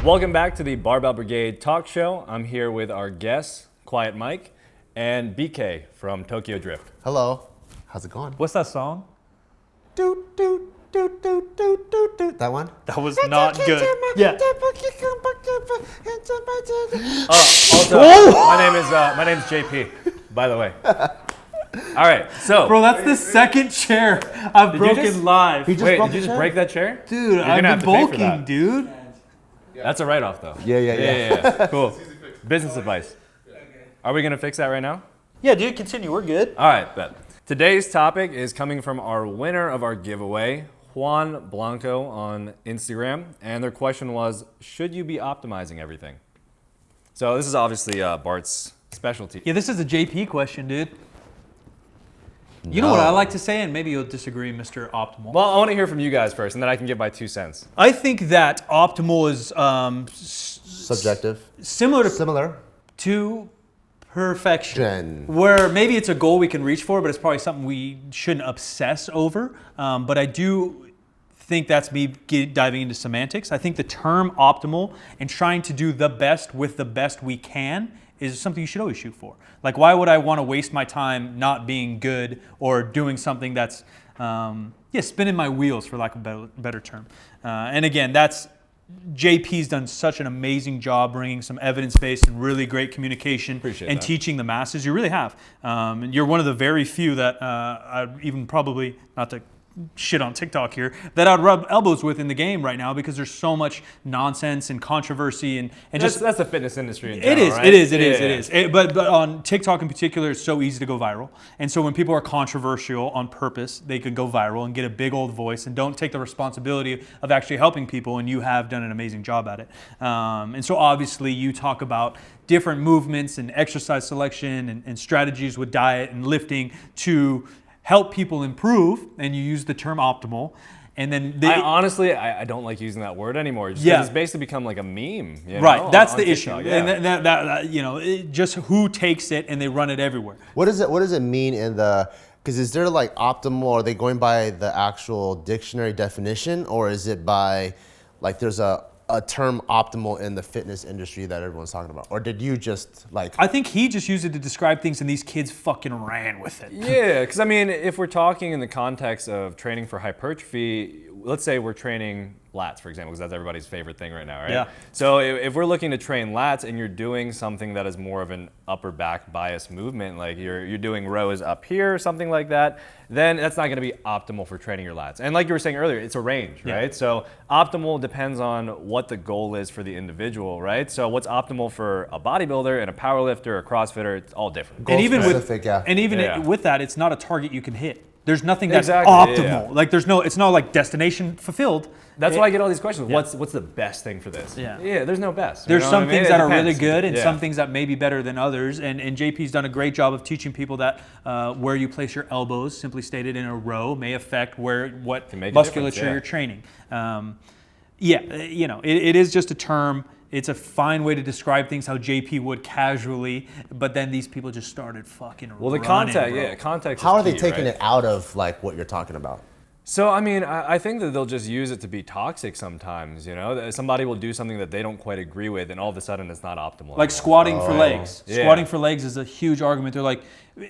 Welcome back to the Barbell Brigade talk show. I'm here with our guests, Quiet Mike and BK from Tokyo Drift. Hello. How's it going? What's that song? Doot, doot, doot, doot, doot, doot, doot. That one? That was not good. Yeah. Also, my name's JP, by the way. All right, so. Bro, that's the second chair I've broken live. Wait, did you just break that chair? Dude, I've been bulking, dude. That's a write-off, though. Yeah. Cool. Business advice. Are we going to fix that right now? Yeah, dude, continue. We're good. All right, bet. Today's topic is coming from our winner of our giveaway, Juan Blanco on Instagram. And their question was, should you be optimizing everything? So this is obviously Bart's specialty. Yeah, this is a JP question, dude. You know what I like to say, and maybe you'll disagree, Mr. Optimal. Well, I want to hear from you guys first, and then I can give my 2 cents. I think that optimal is Subjective. similar to perfection. Where maybe it's a goal we can reach for, but it's probably something we shouldn't obsess over. But I do think that's me diving into semantics. I think the term optimal and trying to do the best with the best we can is something you should always shoot for. Like, why would I want to waste my time not being good or doing something that's, spinning my wheels, for lack of a better term. And again, JP's done such an amazing job bringing some evidence-based and really great communication and teaching the masses. You really have. And you're one of the very few that I'd even probably, not to shit on TikTok here, that I'd rub elbows with in the game right now, because there's so much nonsense and controversy and that's the fitness industry in general, right? It is. But on TikTok in particular, it's so easy to go viral. And so when people are controversial on purpose, they can go viral and get a big old voice and don't take the responsibility of actually helping people, and you have done an amazing job at it. And so obviously you talk about different movements and exercise selection and strategies with diet and lifting to help people improve, and you use the term optimal, and then I don't like using that word anymore. It's basically become like a meme. Right, that's the issue, yeah. and just who takes it and they run it everywhere. What does it mean because is there like optimal, are they going by the actual dictionary definition, or is it by, like, there's a term optimal in the fitness industry that everyone's talking about? Or did you just I think he just used it to describe things, and these kids fucking ran with it. Yeah, because I mean, if we're talking in the context of training for hypertrophy, let's say we're training lats, for example, because that's everybody's favorite thing right now, right? Yeah. So if we're looking to train lats and you're doing something that is more of an upper back bias movement, like you're doing rows up here or something like that, then that's not going to be optimal for training your lats. And like you were saying earlier, it's a range, right? So optimal depends on what the goal is for the individual, right? So what's optimal for a bodybuilder and a powerlifter, a CrossFitter, it's all different. And even with that, it's not a target you can hit. There's nothing that's optimal. Yeah. Like it's not like destination fulfilled. That's why I get all these questions. What's the best thing for this? Yeah, there's no best. There's some things that are really good and some things that may be better than others. And JP's done a great job of teaching people that where you place your elbows, simply stated, in a row, may affect what musculature you're training. It is just a term. It's a fine way to describe things how JP would casually, but then these people just started fucking running. Well, the context. How are they taking it out of like what you're talking about? So, I mean, I think that they'll just use it to be toxic sometimes, Somebody will do something that they don't quite agree with, and all of a sudden it's not optimal. Like squatting for legs. Yeah. Squatting for legs is a huge argument. They're like,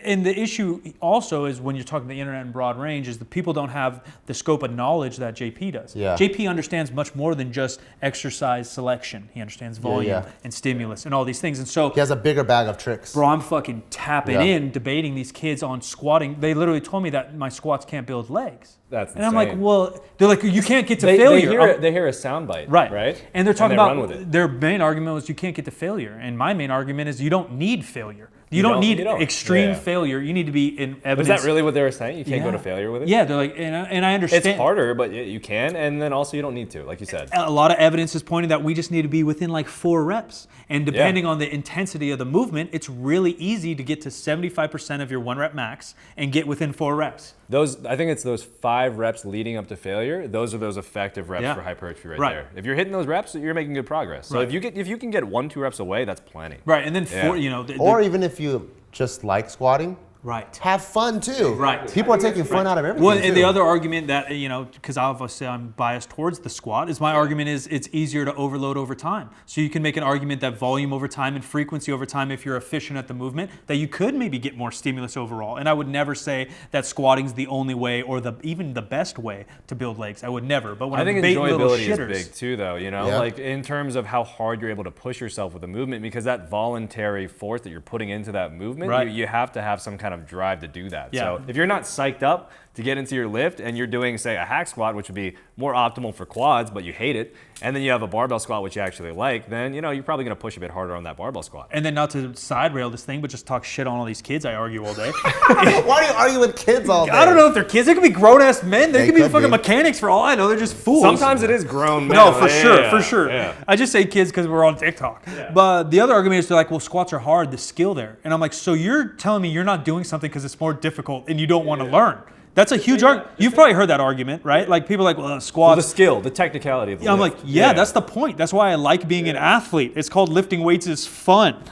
and the issue also is when you're talking the internet and broad range is the people don't have the scope of knowledge that JP does. Yeah. JP understands much more than just exercise selection. He understands volume and stimulus and all these things. And so he has a bigger bag of tricks. Bro, I'm fucking tapping in, debating these kids on squatting. They literally told me that my squats can't build legs. That's insane. And I'm like, well, they're like, you can't get to failure. They hear a soundbite, right? And they're talking about their main argument was you can't get to failure, and my main argument is you don't need failure. You don't need extreme failure. You need to be in evidence. Is that really what they were saying? You can't go to failure with it? Yeah, they're like, and I understand. It's harder, but you can, and then also you don't need to, like you said. A lot of evidence is pointing that we just need to be within like 4 reps. And depending on the intensity of the movement, it's really easy to get to 75% of your 1 rep max and get within 4 reps. I think it's those 5 reps leading up to failure. Those are those effective reps for hypertrophy right there. If you're hitting those reps, you're making good progress. So if you can get 1-2 reps away, that's plenty. Right, and then 4, or even if you just like squatting, Right. Have fun too. Right. People are taking fun out of everything. Well, and the too. other argument that, because obviously I'm biased towards the squat, is my argument is it's easier to overload over time. So you can make an argument that volume over time and frequency over time, if you're efficient at the movement, that you could maybe get more stimulus overall. And I would never say that squatting's the only way or even the best way to build legs. I would never. But when I think baiting little enjoyability shitters, is big too, though. Yeah. Like in terms of how hard you're able to push yourself with the movement, because that voluntary force that you're putting into that movement, Right. you have to have some kind of drive to do that. Yeah. So if you're not psyched up to get into your lift and you're doing, say, a hack squat, which would be more optimal for quads, but you hate it, and then you have a barbell squat, which you actually like, then you're probably going to push a bit harder on that barbell squat. and then not to side rail this thing, but just talk shit on all these kids I argue all day. Why do you argue with kids all day? I don't know if they're kids. They could be grown ass men. They could be could fucking be. mechanics for all I know. They're just fools. Sometimes it is grown men. No, for Yeah, sure, yeah, for sure. yeah. I just say kids because we're on TikTok. But the other argument is they're like, well, squats are hard, the skill there. And I'm like, so you're telling me you're not doing something because it's more difficult and you don't want to learn. That's a huge argument. You've probably heard that argument, right? Like people are like, well, squats. Well, the skill, the technicality of the I'm lift. like, yeah, that's the point. That's why I like being an athlete. It's called lifting weights is fun.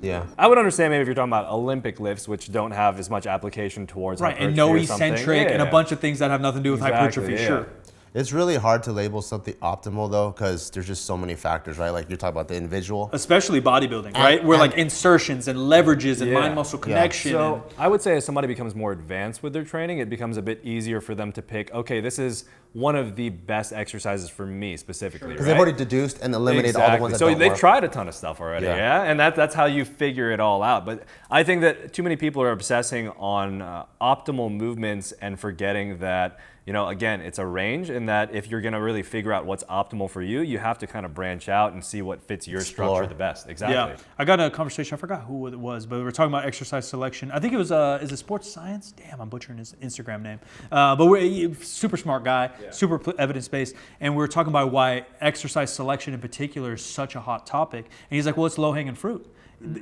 Yeah. I would understand maybe if you're talking about Olympic lifts, which don't have as much application towards Right, and hypertrophy no or something. eccentric and a Yeah. bunch of things that have nothing to do with Exactly, hypertrophy, yeah. sure. It's really hard to label something optimal though, because there's just so many factors, right? Like you're talking about the individual. Especially bodybuilding, right? Where like insertions and leverages and Yeah. mind-muscle connection. So I would say as somebody becomes more advanced with their training, it becomes a bit easier for them to pick, okay, this is one of the best exercises for me specifically. Because they've right? already deduced and eliminated all the ones that So don't they've work. tried a ton of stuff already, Yeah. yeah? And that's how you figure it all out. But I think that too many people are obsessing on optimal movements and forgetting that, again, it's a range, and that if you're gonna really figure out what's optimal for you, you have to kind of branch out and see what fits your Explore. structure the best. Exactly. yeah, I got a conversation. I forgot who it was, but we were talking about exercise selection. I think it was is it sports science? Damn, I'm butchering his Instagram name. But we're super smart guy, super evidence based, and we were talking about why exercise selection in particular is such a hot topic. And he's like, well, it's low hanging fruit.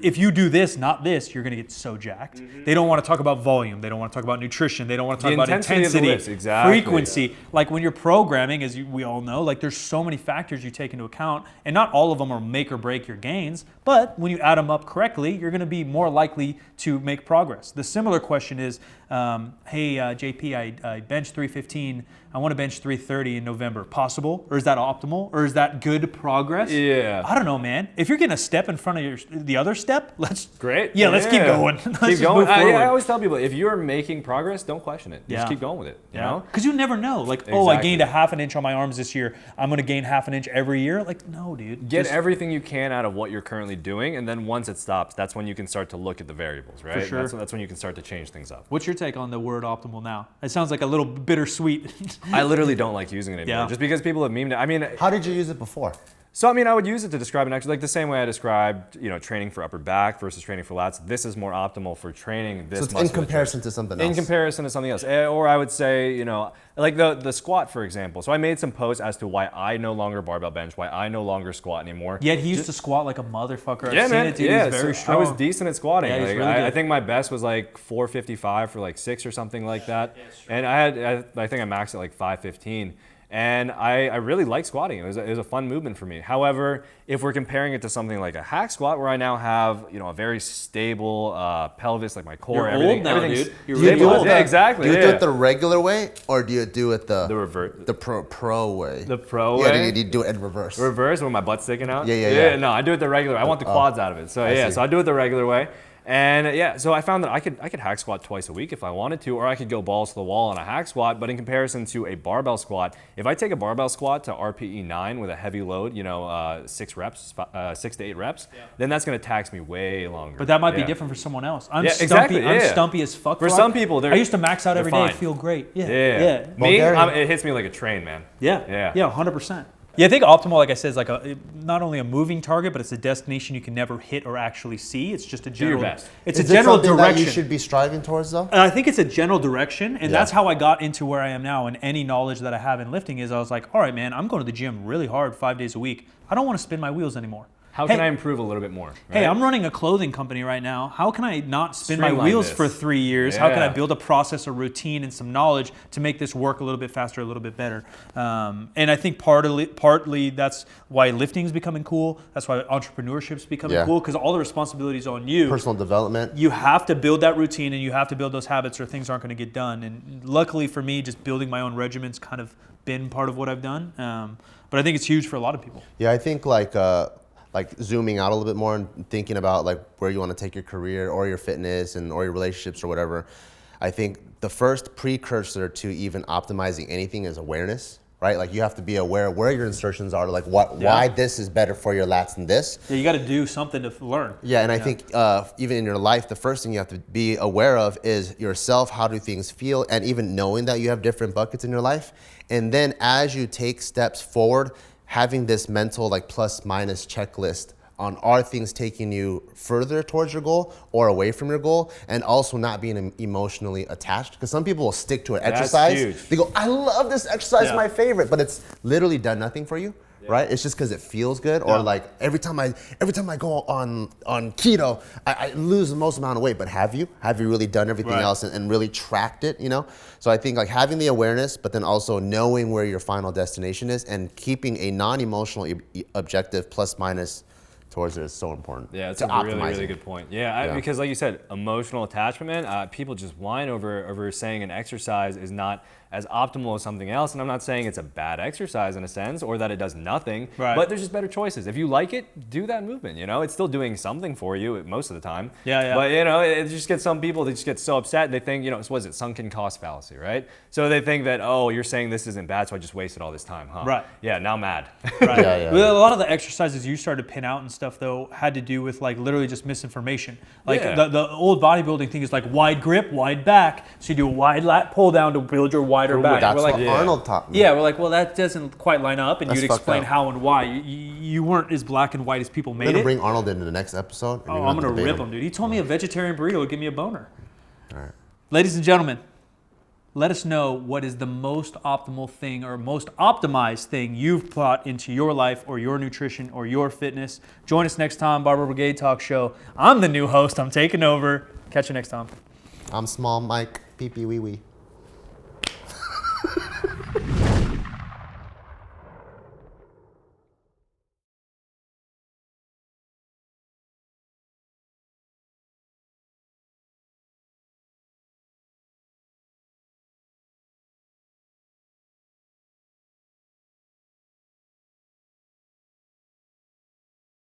If you do this, not this, you're going to get so jacked. They don't want to talk about volume. They don't want to talk about nutrition. They don't want to talk The about intensity of the intensity, lifts, exactly. frequency. Like when you're programming, as we all know, like there's so many factors you take into account, and not all of them are make or break your gains. But when you add them up correctly, you're going to be more likely to make progress. The similar question is, hey, JP, I bench 315. I want to bench 330 in November. Possible? Or is that optimal? Or is that good progress? Yeah. I don't know, man. If you're getting a step in front of the other step, let's Great. Yeah, let's keep going. Let's Keep just going. move forward. I always tell people, if you're making progress, don't question it. Yeah. Just keep going with it. You know? Because you never know. Like, oh, I Exactly. gained a half an inch on my arms this year. I'm going to gain half an inch every year. Like, no, dude. Get Just- everything you can out of what you're currently doing, and then once it stops, that's when you can start to look at the variables, right? sure. That's when you can start to change things up. What's your take on the word optimal now? It sounds like a little bittersweet. I literally don't like using it anymore, Yeah. just because people have memed it. I mean, How did you use it before? so I mean, I would use it to describe an exercise, like the same way I described, training for upper back versus training for lats. This is more optimal for training this So it's in musculature. comparison to something else. In comparison to something else. Or I would say, like the squat, for example. So I made some posts as to why I no longer barbell bench, why I no longer squat anymore. Yet he used to squat like a motherfucker. Yeah, I've seen man. it, dude. Yeah, He's very so strong. I was decent at squatting. Yeah, he's Like, really good. I think my best was like 455 for like 6 or something like that. And I think I maxed at like 515. And I really like squatting. It was a fun movement for me. However, if we're comparing it to something like a hack squat, where I now have a very stable pelvis, like my core, You're everything, old now, everything's dude. You're Do you really do old. it Yeah, the- exactly. Do you yeah. do it the regular way, or do you do it the reverse, the pro way? the pro Yeah, way. then you do it in reverse. Reverse with my butt sticking out? Yeah. No, I do it the regular way. I want the quads out of it. So see. so I do it the regular way. And yeah, so I found that I could hack squat twice a week if I wanted to, or I could go balls to the wall on a hack squat. But in comparison to a barbell squat, if I take a barbell squat to RPE 9 with a heavy load, 6 reps, 6 to 8 reps, then that's going to tax me way longer. But that might be Yeah. different for someone else. I'm Yeah, stumpy. exactly, I'm yeah. stumpy as fuck. For bro. some people, I used to max out they're every day and fine. feel great. Yeah. Yeah. Yeah. Me, Bulgarian. it hits me like a train, man. Yeah. Yeah. 100%. Yeah, I think optimal, like I said, is like not only a moving target, but it's a destination you can never hit or actually see. It's just a general. your best. It's Is a it general something direction. that you should be striving towards, though? And I think it's a general direction, and Yeah. that's how I got into where I am now. And any knowledge that I have in lifting is I was like, all right, man, I'm going to the gym really hard 5 days a week. I don't want to spin my wheels anymore. How can I improve a little bit more? Right? Hey, I'm running a clothing company right now. How can I not spin my Streamline wheels this. for 3 years? How can I Yeah. build a process, a routine, and some knowledge to make this work a little bit faster, a little bit better? And I think partly that's why lifting is becoming cool. That's why entrepreneurship is becoming Yeah. cool, because all the responsibilities on you. Personal development. You have to build that routine and you have to build those habits or things aren't going to get done. And luckily for me, just building my own regimen's kind of been part of what I've done. But I think it's huge for a lot of people. Yeah, I think like zooming out a little bit more and thinking about like where you want to take your career or your fitness and or your relationships or whatever. I think the first precursor to even optimizing anything is awareness, right? Like you have to be aware of where your insertions are, like why this is better for your lats than this. Yeah, you got to do something to learn. Yeah, and I think even in your life, the first thing you have to be aware of is yourself, how do things feel, and even knowing that you have different buckets in your life. And then as you take steps forward, having this mental like plus minus checklist on are things taking you further towards your goal or away from your goal, and also not being emotionally attached. Because some people will stick to an exercise. huge. They go, I love this exercise, Yeah. my favorite, but it's literally done nothing for you. Right? It's just because it feels good, or like every time I go on keto, I lose the most amount of weight. But have you really done everything else and really tracked it? You know. So I think like having the awareness, but then also knowing where your final destination is and keeping a non-emotional objective plus minus towards it is so important. Yeah, it's to a really, optimizing. really good point. Yeah, because like you said, emotional attachment, man, people just whine over saying an exercise is not as optimal as something else. And I'm not saying it's a bad exercise in a sense or that it does nothing, but there's just better choices. If you like it, do that movement, you know? It's still doing something for you most of the time. Yeah. But, you know, it just gets some people, they just get so upset. They think, you know, what is it, sunken cost fallacy, right? So they think that, oh, you're saying this isn't bad, so I just wasted all this time, huh? Right. Yeah, now I'm mad. Right. Yeah. Well, a lot of the exercises you started to pin out and stuff, though, had to do with like literally just misinformation. Like the old bodybuilding thing is like wide grip, wide back. So you do a wide lat pull down to build your wider back. That's We're like, what Arnold taught me. yeah, we're like, well, that doesn't quite line up, and That's you'd fucked explain up. how and why. You weren't as black and white as people I'm made gonna it. bring Arnold into the next episode. And Oh, you're I'm gonna debate rip him, dude. He told me a vegetarian burrito would give me a boner. All right. Ladies and gentlemen, let us know what is the most optimal thing or most optimized thing you've brought into your life or your nutrition or your fitness. Join us next time, Barbell Brigade Talk Show. I'm the new host. I'm taking over. Catch you next time. I'm Small Mike. Pee pee wee wee.